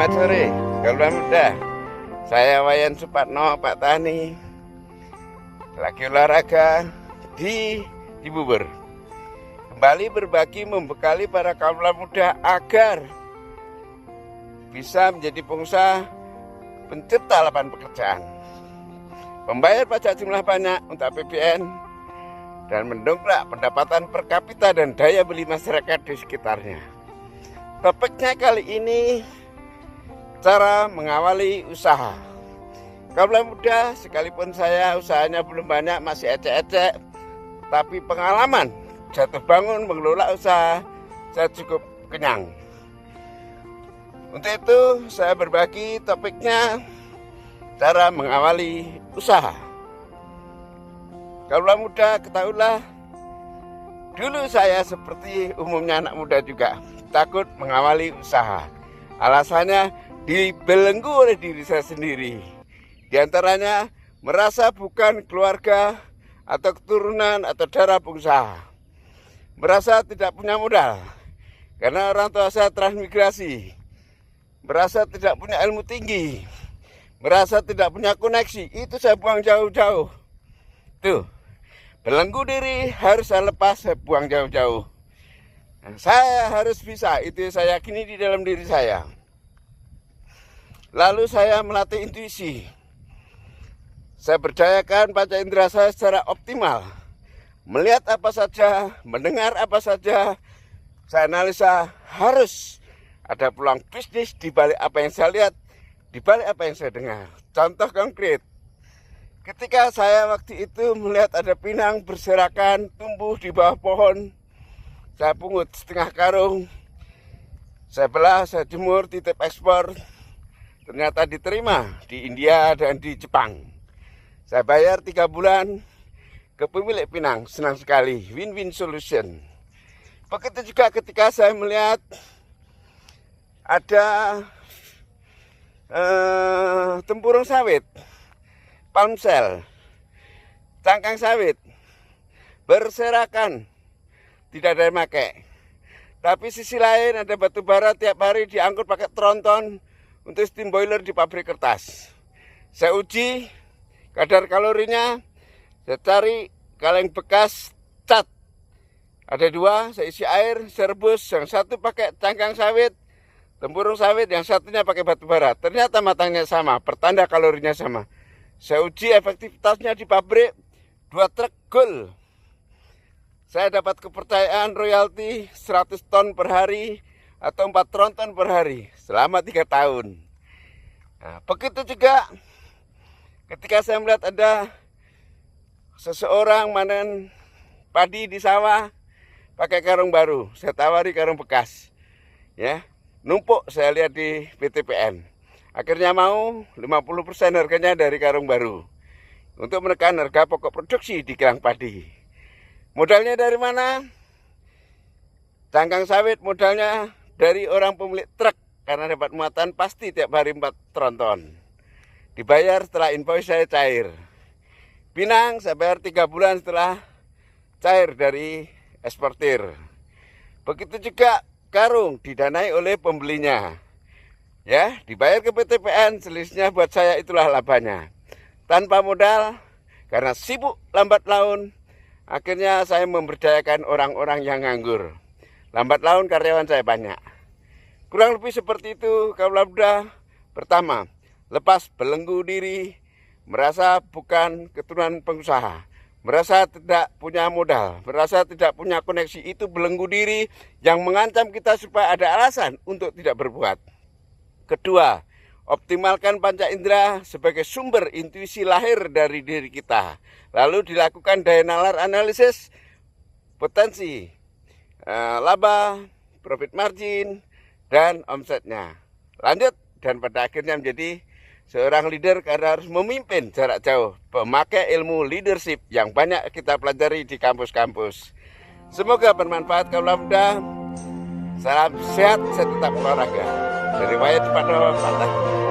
Selamat sore, Garuda Muda. Saya Wayan Supatno, Pak Tani. Lagi olahraga di Bubur. Kembali berbagi membekali para kaum muda agar bisa menjadi pengusaha pencipta lapangan pekerjaan, membayar pajak jumlah banyak untuk APBN, dan mendongkrak pendapatan per kapita dan daya beli masyarakat di sekitarnya. Topiknya kali ini cara mengawali usaha. Kaum muda, sekalipun saya usahanya belum banyak, masih ecek-ecek, tapi pengalaman jatuh bangun mengelola usaha saya cukup kenyang. Untuk itu saya berbagi topiknya cara mengawali usaha. Kaum muda, ketahuilah, dulu saya seperti umumnya anak muda juga takut mengawali usaha. Alasannya dibelenggu oleh diri saya sendiri. Di antaranya merasa bukan keluarga atau keturunan atau darah pengusaha. Merasa tidak punya modal karena orang tua saya transmigrasi. Merasa tidak punya ilmu tinggi. Merasa tidak punya koneksi. Itu saya buang jauh-jauh. Tuh, belenggu diri harus saya lepas, saya buang jauh-jauh. Nah, saya harus bisa, itu saya yakini di dalam diri saya. Lalu saya melatih intuisi. Saya berdayakan panca indera saya secara optimal. Melihat apa saja, mendengar apa saja, saya analisa harus ada peluang bisnis di balik apa yang saya lihat, di balik apa yang saya dengar. Contoh konkret, ketika saya waktu itu melihat ada pinang berserakan tumbuh di bawah pohon, saya pungut setengah karung, saya belah, saya jemur, titip ekspor. Ternyata diterima di India dan di Jepang. Saya bayar 3 bulan ke pemilik pinang, senang sekali, win-win solution. Begitu juga ketika saya melihat ada tempurung sawit, palm cell, cangkang sawit berserakan, tidak ada yang pakai. Tapi sisi lain ada batu bara tiap hari diangkut pakai tronton untuk steam boiler di pabrik kertas. Saya uji kadar kalorinya, saya cari kaleng bekas cat. Ada 2, saya isi air, saya rebus. Yang satu pakai cangkang sawit, tempurung sawit, yang satunya pakai batu bara. Ternyata matangnya sama, pertanda kalorinya sama. Saya uji efektivitasnya di pabrik, 2 truk gol. Saya dapat kepercayaan royalti 100 ton per hari atau 4 tronton per hari selama 3 tahun. Nah, begitu juga ketika saya melihat ada seseorang manen padi di sawah pakai karung baru, saya tawari karung bekas. Ya, numpuk saya lihat di PTPN. Akhirnya mau 50% harganya dari karung baru untuk menekan harga pokok produksi di kilang padi. Modalnya dari mana? Cangkang sawit modalnya dari orang pemilik truk, karena dapat muatan pasti tiap hari 4 tronton. Dibayar setelah invoice saya cair. Pinang saya bayar 3 bulan setelah cair dari eksportir. Begitu juga karung didanai oleh pembelinya. Ya, dibayar ke PTPN, selisihnya buat saya itulah labanya. Tanpa modal, karena sibuk lambat laun, akhirnya saya memberdayakan orang-orang yang nganggur. Lambat laun karyawan saya banyak. Kurang lebih seperti itu kaum muda. Pertama, lepas belenggu diri, merasa bukan keturunan pengusaha, merasa tidak punya modal, merasa tidak punya koneksi, itu belenggu diri yang mengancam kita supaya ada alasan untuk tidak berbuat. Kedua, optimalkan panca indera sebagai sumber intuisi lahir dari diri kita. Lalu dilakukan daya nalar analisis potensi, laba, profit margin, dan omsetnya. Lanjut, dan pada akhirnya menjadi seorang leader karena harus memimpin jarak jauh, memakai ilmu leadership yang banyak kita pelajari di kampus-kampus. Semoga bermanfaat kaum muda. Salam sehat, saya tetap olahraga. Dari Wayan Supatno, Pak Tani.